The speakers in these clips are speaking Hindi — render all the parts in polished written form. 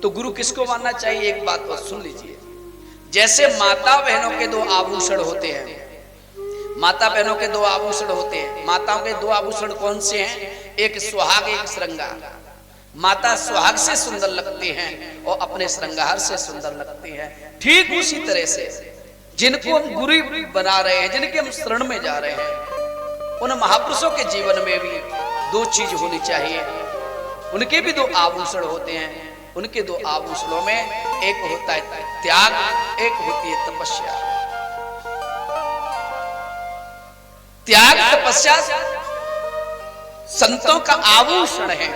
तो गुरु किसको मानना चाहिए? एक बात और सुन लीजिए। जैसे माता बहनों के दो आभूषण होते हैं, माता बहनों के दो आभूषण होते हैं। माताओं के दो आभूषण कौन से हैं? एक सुहाग, एक श्रृंगार। माता सुहाग से सुंदर लगती हैं और अपने श्रृंगार से सुंदर लगती हैं। ठीक उसी तरह से जिनको हम गुरु बना रहे हैं, जिनके हम शरण में जा रहे हैं, उन महापुरुषों के जीवन में भी दो चीज होनी चाहिए। उनके भी दो आभूषण होते हैं। उनके दो आभूषणों में एक होता है त्याग, एक होती है तपस्या। त्याग तपस्या संतों का आभूषण है।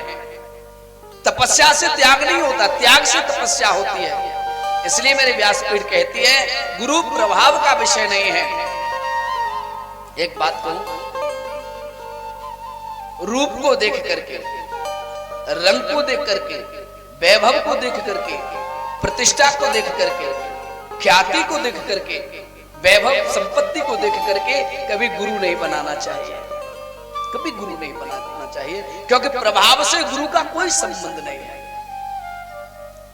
तपस्या से त्याग नहीं होता, त्याग से तपस्या होती है। इसलिए मेरी व्यासपीठ कहती है गुरु प्रभाव का विषय नहीं है। एक बात कहूं, रूप को देख करके, रंग को देख करके, वैभव को देख करके, प्रतिष्ठा को देख करके, ख्याति को देख करके, वैभव संपत्ति को देख करके कभी गुरु नहीं बनाना चाहिए। कभी गुरु नहीं बनाना चाहिए, क्योंकि प्रभाव से गुरु का कोई संबंध नहीं है।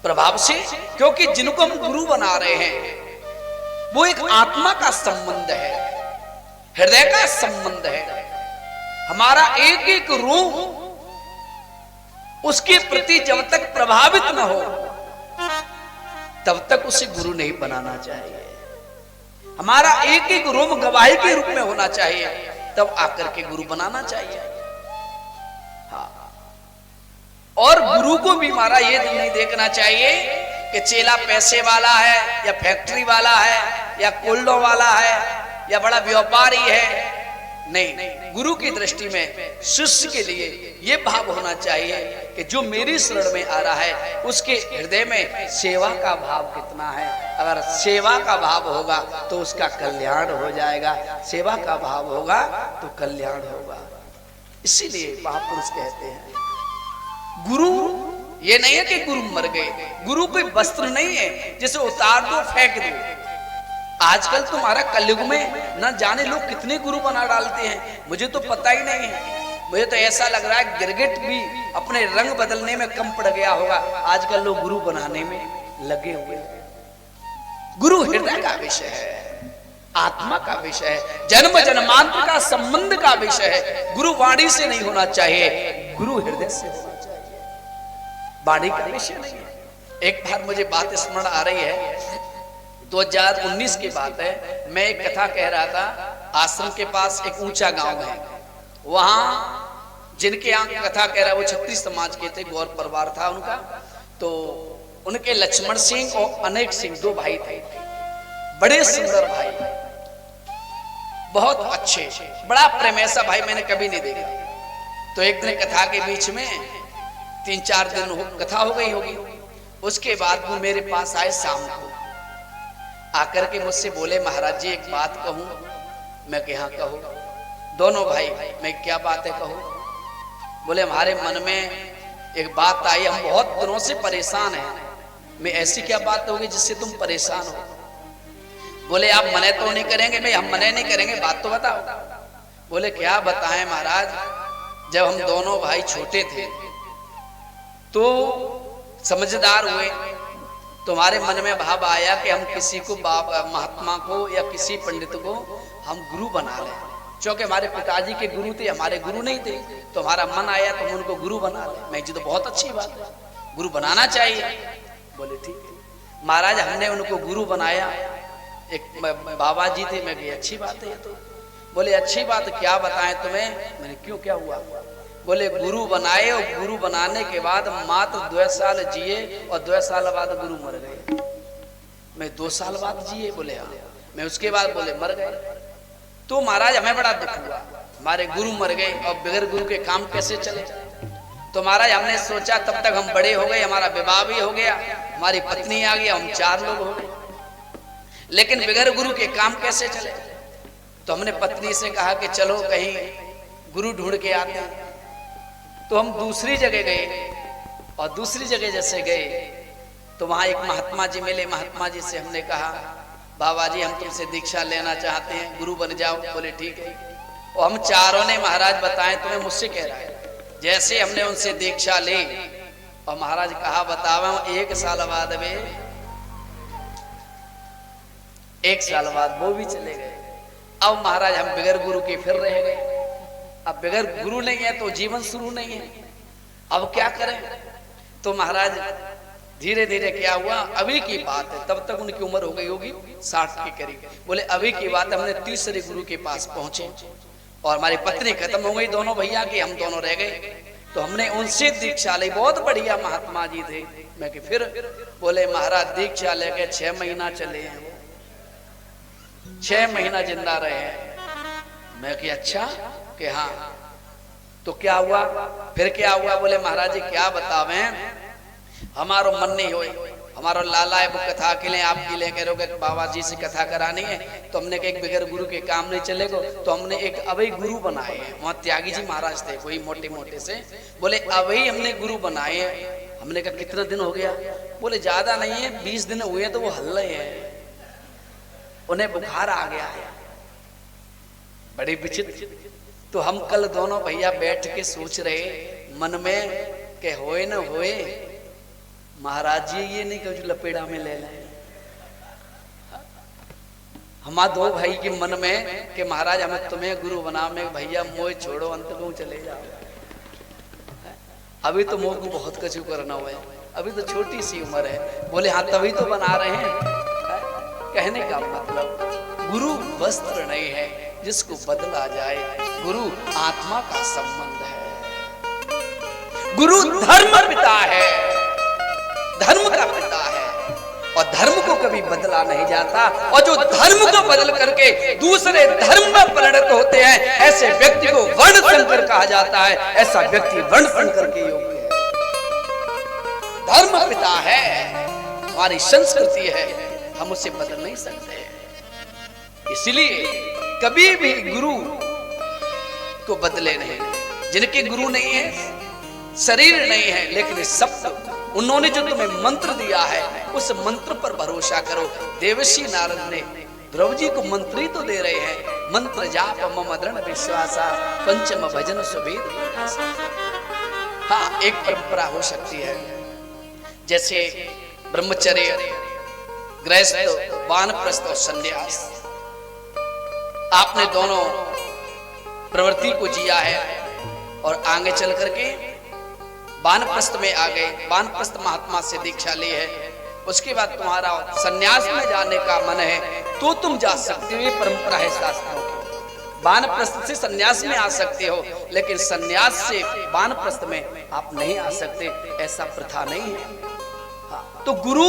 प्रभाव से, क्योंकि जिनको हम गुरु बना रहे हैं वो एक आत्मा का संबंध है, हृदय का संबंध है। हमारा एक एक रूह उसके प्रति जब तक प्रभावित न हो तब तक उसे गुरु नहीं बनाना चाहिए। हमारा एक एक रोम गवाही के रूप में होना चाहिए, तब आकर के गुरु बनाना चाहिए। हाँ, और गुरु को भी हमारा ये नहीं देखना चाहिए कि चेला पैसे वाला है या फैक्ट्री वाला है या कोल्डो वाला है या बड़ा व्यापारी है। नहीं, गुरु की दृष्टि में शिष्य के लिए यह भाव होना चाहिए कि जो मेरी शरण में आ रहा है उसके हृदय में सेवा का भाव कितना है। अगर सेवा का भाव होगा तो उसका कल्याण हो जाएगा, सेवा का भाव होगा तो कल्याण होगा। इसीलिए महापुरुष कहते हैं गुरु ये नहीं है कि गुरु मर गए। गुरु कोई वस्त्र नहीं है जिसे उतार दो फेंक दो। आजकल तुम्हारा कलयुग में न जाने लोग कितने गुरु बना डालते हैं, मुझे तो पता ही नहीं है। मुझे तो ऐसा लग रहा है गिरगिट भी अपने रंग बदलने में कम पड़ गया होगा। आजकल लोग गुरु बनाने में लगे हुए हैं। गुरु हृदय का विषय है, आत्मा का विषय है, जन्म जन्मांतर का संबंध का विषय है। गुरु वाणी से नहीं होना चाहिए, गुरु हृदय से होना चाहिए, वाणी का विषय नहीं है। एक बार मुझे बात स्मरण आ रही है, 2019 की बात है। मैं एक कथा कह रहा था। आश्रम के पास एक ऊंचा गांव है, वहां जिनके यहाँ कथा कह रहा है वो क्षत्रिय समाज के थे, गौर परिवार था उनका। तो उनके लक्ष्मण सिंह और अनेक सिंह दो भाई थे, बड़े सुंदर भाई, बहुत अच्छे, बड़ा प्रेम। ऐसा भाई मैंने कभी नहीं देखा। तो एक दिन कथा के बीच में 3-4 दिन कथा हो गई होगी। उसके बाद वो मेरे पास आए शाम को, आकर के मुझसे बोले महाराज जी एक बात कहूं। मैं कहा कहो। दोनों भाई, मैं क्या बात है कहो। बोले हमारे मन में एक बात आई, हम बहुत दिनों से परेशान हैं। मैं ऐसी क्या बात होगी जिससे तुम परेशान हो? बोले आप मने तो नहीं करेंगे? मैं हम मने नहीं करेंगे, बात तो बताओ। बोले क्या बताएं महाराज, जब हम दोनों भाई छोटे थे तो समझदार हुए, तुम्हारे मन में भाव आया कि हम किसी को महात्मा को या किसी पंडित को हम गुरु बना लें। क्योंकि हमारे पिताजी के गुरु थे, हमारे गुरु नहीं थे। तो हमारा मन आया तो हम उनको गुरु बना लें। मैं जी तो बहुत अच्छी बात है, गुरु बनाना चाहिए। बोले ठीक है महाराज, हमने उनको गुरु बनाया। एक बाबा जी थे, मैं भी अच्छी बात है। तो बोले अच्छी बात, क्या बताएं तुम्हें? मैंने क्यों, क्या हुआ? बोले गुरु बनाए और गुरु बनाने के बाद मात्र 2 साल जिए और 2 साल बाद गुरु मर गए। मैं 2 साल बाद जिए? बोले हाँ। मैं उसके बाद बोले मर गए। तो महाराज हमें बड़ा दुख हुआ, हमारे गुरु मर गए और बगैर गुरु के काम कैसे चले। तो महाराज हमने सोचा, तब तक हम बड़े हो गए, हमारा विवाह भी हो गया, हमारी पत्नी आ गई, हम 4 लोग हो गए, लेकिन बगैर गुरु के काम कैसे चले। तो हमने पत्नी से कहा कि चलो कहीं गुरु ढूंढ के आते हैं। तो हम दूसरी जगह गए, और दूसरी जगह जैसे गए तो वहां एक महात्मा जी मिले। महात्मा जी से हमने कहा बाबा जी हम तुमसे दीक्षा लेना चाहते हैं, गुरु बन जाओ। बोले ठीक है। और हम चारों ने महाराज बताएं, तुम्हें मुझसे कह रहा है। जैसे हमने उनसे दीक्षा ली और महाराज कहा बतावा 1 साल बाद में 1 साल बाद वो भी चले गए। अब महाराज हम बगैर गुरु के फिर रह गए। अब बगैर गुरु नहीं है तो जीवन शुरू नहीं है, अब क्या करें। तो महाराज धीरे धीरे क्या हुआ, अभी की बात है, तब तक उनकी उम्र हो गई होगी 60 के करीब। बोले अभी की बात है, हमने तीसरे गुरु के पास पहुंचे और हमारी पत्नी खत्म हो गई, दोनों भैया की, हम दोनों रह गए। तो हमने उनसे दीक्षा ली, बहुत बढ़िया महात्मा जी थे। मैं कि फिर बोले महाराज दीक्षा लेके 6 महीना चले हैं, 6 महीना जिंदा रहे हैं। मैं कि अच्छा कि हाँ। तो क्या हुआ, फिर क्या हुआ, बोले महाराज जी क्या बतावें, हमारो मन नहीं होए, हमारो लाला है वो कथा के लिए आपके लिए कह रहे बाबा जी से कथा करानी है। तो हमने कहा बगैर गुरु के काम नहीं चलेगा, तो हमने एक अवै गुरु बनाए हैं। वहाँ त्यागी जी महाराज थे कोई मोटे मोटे से, बोले अवै हमने गुरु बनाए हैं। हमने कहा कितना दिन हो गया, बोले ज्यादा नहीं है 20 दिन हुए हैं, तो वो हल्ले हैं, उन्हें बुखार आ गया है, बड़े विचित्र। तो हम कल दोनों भैया बैठ के सोच रहे मन में के होए न होए, महाराज जी ये नहीं कुछ लपेड़ा में ले लें। हमारे 2 भाई के मन में कि महाराज हमें तुम्हें गुरु बना, में भैया मोह छोड़ो अंत को चले जाओ। अभी तो मोह को बहुत कछु करना हुआ है, अभी तो छोटी सी उम्र है। बोले हाँ तभी तो बना रहे हैं। कहने का मतलब गुरु वस्त्र नहीं है जिसको बदला जाए, गुरु आत्मा का संबंध है। गुरु धर्म पिता है, धर्म का पिता है, और धर्म को कभी बदला नहीं जाता। और जो धर्म को बदल करके दूसरे धर्म में परिणत होते हैं, ऐसे व्यक्ति को वर्ण संकर कहा जाता है। ऐसा व्यक्ति वर्ण संकर के योग्य है। धर्म पिता है, हमारी संस्कृति है, हम उसे बदल नहीं सकते। इसलिए कभी भी गुरु को बदले नहीं। जिनके गुरु नहीं है, शरीर नहीं है, लेकिन शब्द उन्होंने जो तुम्हें मंत्र दिया है उस मंत्र पर भरोसा करो। देवर्षि नारद ने ध्रुव जी को मंत्र ही तो दे रहे हैं, मंत्र जाप मम दृढ़ विश्वासा पंचम भजन सुभेद। हाँ एक परंपरा हो सकती है, जैसे ब्रह्मचर्य, गृहस्थ, वानप्रस्थ और संन्यास। आपने दोनों प्रवृत्ति को जिया है और आगे चल करके वानप्रस्थ में आ गए, वानप्रस्थ महात्मा से दीक्षा ली है। उसके बाद तुम्हारा सन्यास में जाने का मन है तो तुम जा सकते हो, ये परंपरा है शास्त्रों की। वानप्रस्थ से सन्यास में आ सकते हो, लेकिन सन्यास से वानप्रस्थ में आप नहीं आ सकते, ऐसा प्रथा नहीं है। हाँ, तो गुरु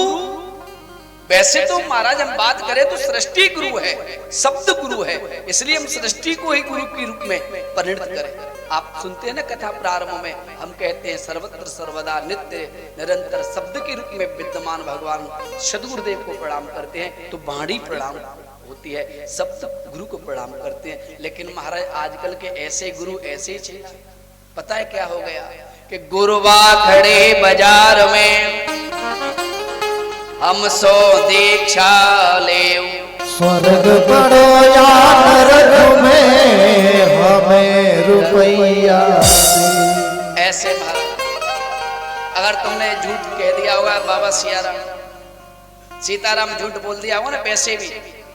वैसे तो महाराज हम बात करें तो सृष्टि गुरु है, शब्द गुरु है, इसलिए हम सृष्टि को ही गुरु के रूप में परिणत करें। आप सुनते हैं ना कथा प्रारंभ में हम कहते हैं सर्वत्र सर्वदा नित्य निरंतर शब्द के रूप में विद्यमान भगवान सद्गुरुदेव को प्रणाम करते हैं, तो वाणी प्रणाम होती है, शब्द गुरु को प्रणाम करते हैं। लेकिन महाराज आजकल के ऐसे गुरु ऐसे ही, पता है क्या हो गया कि गुरुवा खड़े बाजार में हम सो दीक्षा ले, स्वर्ग पड़ो या नरक में हमें रुपया। ऐसे महाराज अगर तुमने झूठ कह दिया होगा, बाबा सीताराम झूठ बोल दिया होगा ना, पैसे भी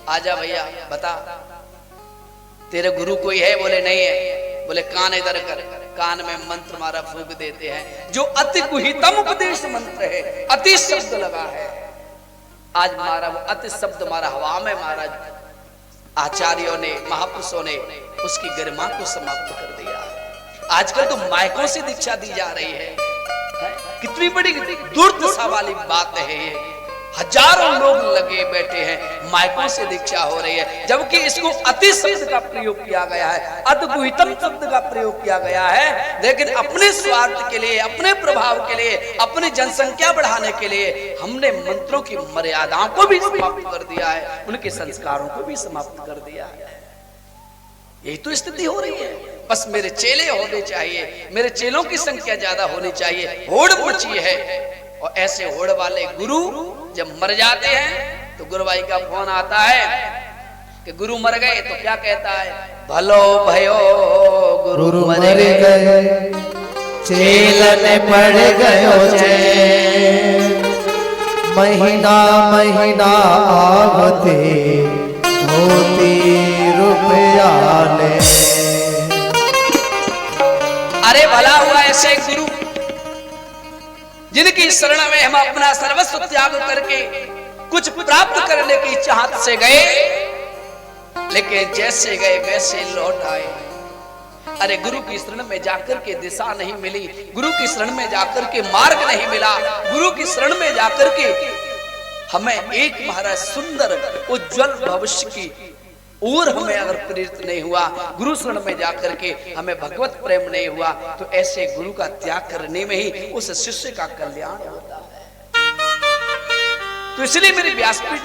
आजा भैया बता तेरे गुरु कोई है, बोले नहीं है, बोले कान इधर कर, कान में मंत्र मारा फूंक देते हैं, जो अति गुहितम उपदेश मंत्र है, अति शब्द लगा है। आज मारा वो अति शब्द मारा हवा में, महाराज आचार्यों ने महापुरुषों ने उसकी गरिमा को समाप्त कर दिया। आजकल तो माइकों से दीक्षा दी जा रही है, कितनी बड़ी दुर्दशा वाली बात है ये। हजारों लोग लगे बैठे हैं, माइकों से दीक्षा हो रही है, जबकि इसको अति शब्द का प्रयोग किया गया है, अद्भुतम शब्द का प्रयोग किया गया है। लेकिन अपने स्वार्थ के लिए, अपने प्रभाव के लिए, अपनी जनसंख्या बढ़ाने के लिए हमने मंत्रों की मर्यादाओं को भी समाप्त कर दिया है, उनके संस्कारों को भी समाप्त कर दिया है। यही तो स्थिति हो रही है। बस मेरे चेले होने चाहिए, मेरे चेलों की संख्या ज्यादा होनी चाहिए, होड़ मची है। और ऐसे होड़ वाले गुरु जब मर जाते हैं तो गुरुभाई का फोन आता है कि गुरु मर गए, तो क्या कहता है, भलो भयो गुरु मर गए। चेलन पड़ गयो चैन महीना महीना आवते होती रुपया ले। अरे भला हुआ ऐसे गुरु जिनकी शरण में हम अपना सर्वस्व त्याग करके कुछ प्राप्त करने की चाहत से गए, लेकिन जैसे गए वैसे लौट आए। अरे गुरु की शरण में जाकर के दिशा नहीं मिली, गुरु की शरण में जाकर के मार्ग नहीं मिला, गुरु की शरण में जाकर के हमें एक महाराज सुंदर उज्जवल भविष्य की और हमें अगर प्रेरित नहीं हुआ, गुरु शरण में जाकर के हमें भगवत प्रेम नहीं हुआ, तो ऐसे गुरु का त्याग करने में ही उस शिष्य का कल्याण होता है। तो इसलिए मेरी व्यासपीठ